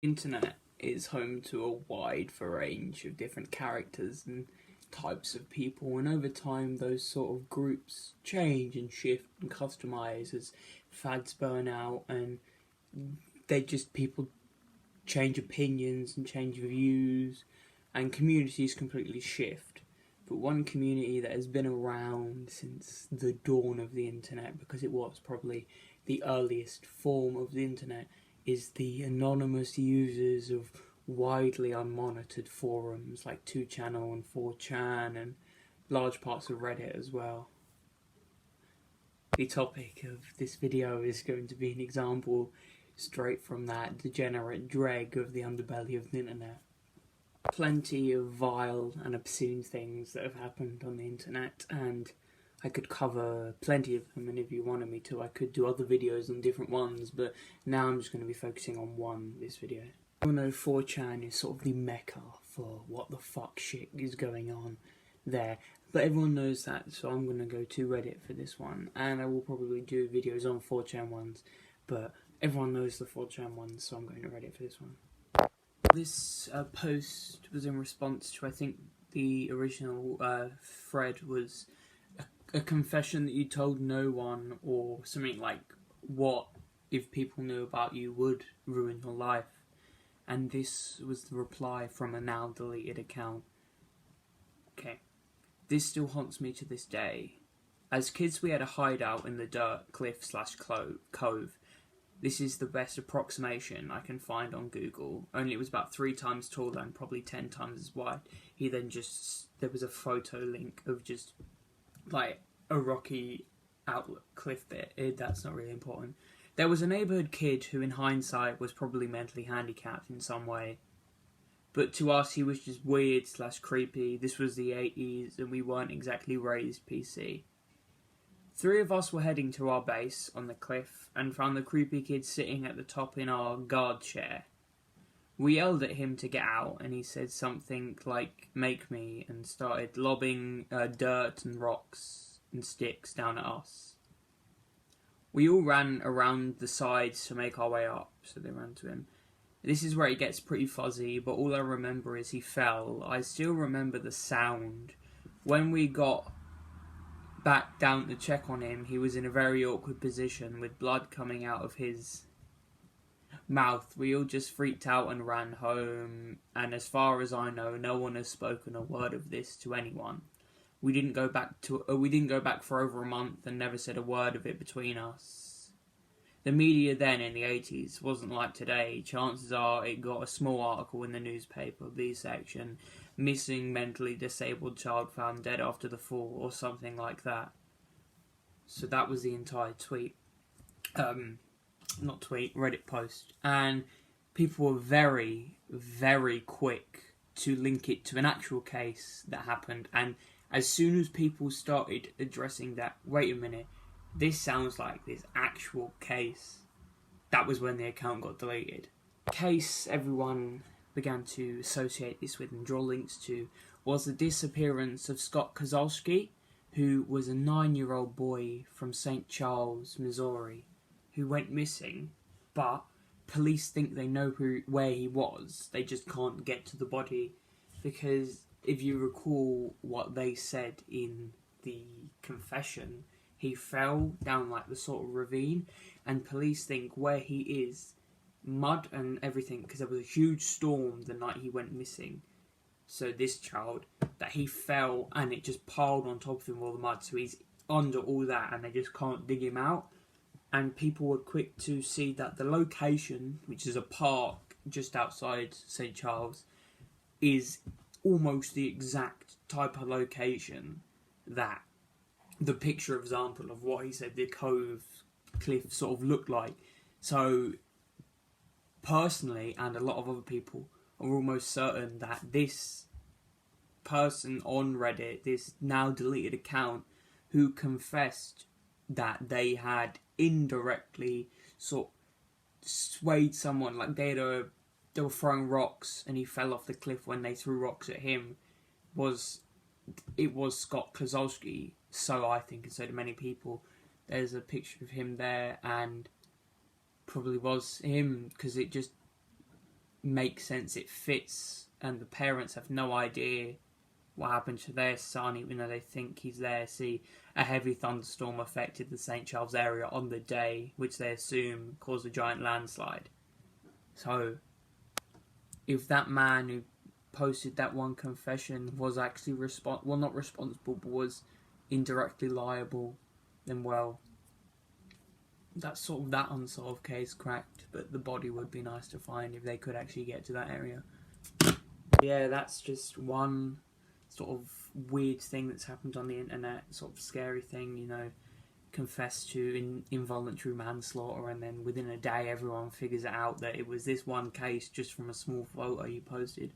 Internet is home to a wide range of different characters and types of people, and over time those sort of groups change and shift and customize as fads burn out, and people change opinions and change views, and communities completely shift. But one community that has been around since the dawn of the internet, because it was probably the earliest form of the internet, is the anonymous users of widely unmonitored forums like 2channel and 4chan and large parts of Reddit as well. The topic of this video is going to be an example straight from that degenerate dreg of the underbelly of the internet. Plenty of vile and obscene things that have happened on the internet, and I could cover plenty of them, and if you wanted me to I could do other videos on different ones, but now I'm just going to be focusing on one this video. You know 4chan is sort of the mecca for what the fuck shit is going on there, but everyone knows that, so I'm going to go to Reddit for this one, and I will probably do videos on 4chan ones, but everyone knows the 4chan ones, so I'm going to Reddit for this one. This post was in response to, I think the original thread was a confession that you told no one, or something like, what if people knew about you would ruin your life. And this was the reply from a now deleted account. Okay. This still haunts me to this day. As kids we had a hideout in the dirt cliff/cove. This is the best approximation I can find on Google. Only it was about 3 times taller and probably 10 times as wide. There was a photo link of just like a rocky outlook cliff bit. That's not really important. There was a neighbourhood kid who in hindsight was probably mentally handicapped in some way. But to us he was just weird/creepy. This was the 80s and we weren't exactly raised PC. 3 of us were heading to our base on the cliff and found the creepy kid sitting at the top in our guard chair. We yelled at him to get out, and he said something like, "Make me," and started lobbing dirt and rocks and sticks down at us. We all ran around the sides to make our way up, so they ran to him. This is where it gets pretty fuzzy, but all I remember is he fell. I still remember the sound. When we got back down to check on him, he was in a very awkward position with blood coming out of his mouth. We all just freaked out and ran home, and as far as I know, no one has spoken a word of this to anyone. We didn't go back for over a month and never said a word of it between us. The media then in the 80s wasn't like today. Chances are it got a small article in the newspaper, B section, missing mentally disabled child found dead after the fall, or something like that. So that was the entire tweet. Not tweet, Reddit post. And people were very, very quick to link it to an actual case that happened. And as soon as people started addressing that, wait a minute, this sounds like this actual case, that was when the account got deleted. Case everyone began to associate this with and draw links to was the disappearance of Scott Kozlowski, who was a 9-year-old boy from St. Charles, Missouri, who went missing, but police think they know where he was. They just can't get to the body, because if you recall what they said in the confession, he fell down like the sort of ravine, and police think where he is, mud and everything, because there was a huge storm the night he went missing. So this child, that he fell and it just piled on top of him all the mud, so he's under all that and they just can't dig him out. And people were quick to see that the location, which is a park just outside St. Charles, is almost the exact type of location that the picture example of what he said the cove cliff sort of looked like. So personally, and a lot of other people, are almost certain that this person on Reddit, this now deleted account, who confessed that they had indirectly sort of swayed someone, like they were throwing rocks and he fell off the cliff when they threw rocks at him, was Scott Kozlowski. So I think, and so do many people. There's a picture of him there, and probably was him, because it just makes sense, it fits, and the parents have no idea what happened to their son, even though they think he's there. See, a heavy thunderstorm affected the St. Charles area on the day, which they assume caused a giant landslide. So, if that man who posted that one confession was actually not responsible, but was indirectly liable, then well, that's sort of that unsolved case cracked. But the body would be nice to find if they could actually get to that area. Yeah, that's just one sort of weird thing that's happened on the internet, sort of scary thing, you know, confess to involuntary manslaughter, and then within a day everyone figures out that it was this one case just from a small photo you posted.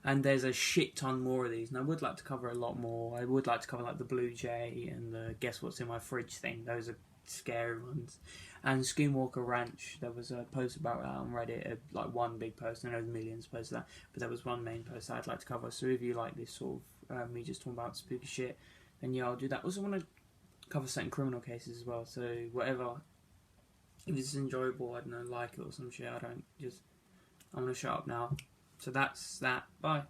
And there's a shit ton more of these, and I would like to cover a lot more. I would like to cover like the Blue Jay and the Guess What's in My Fridge thing. Those are scary ones. And Skinwalker Ranch, there was a post about that on Reddit, like one big post. I know there's millions posted that, but there was one main post I'd like to cover. So if you like this sort of me just talking about spooky shit, then yeah, I'll do that. Also want to cover certain criminal cases as well. So whatever, if this is enjoyable, I don't know, like it or some shit. I'm gonna shut up now. So that's that. Bye.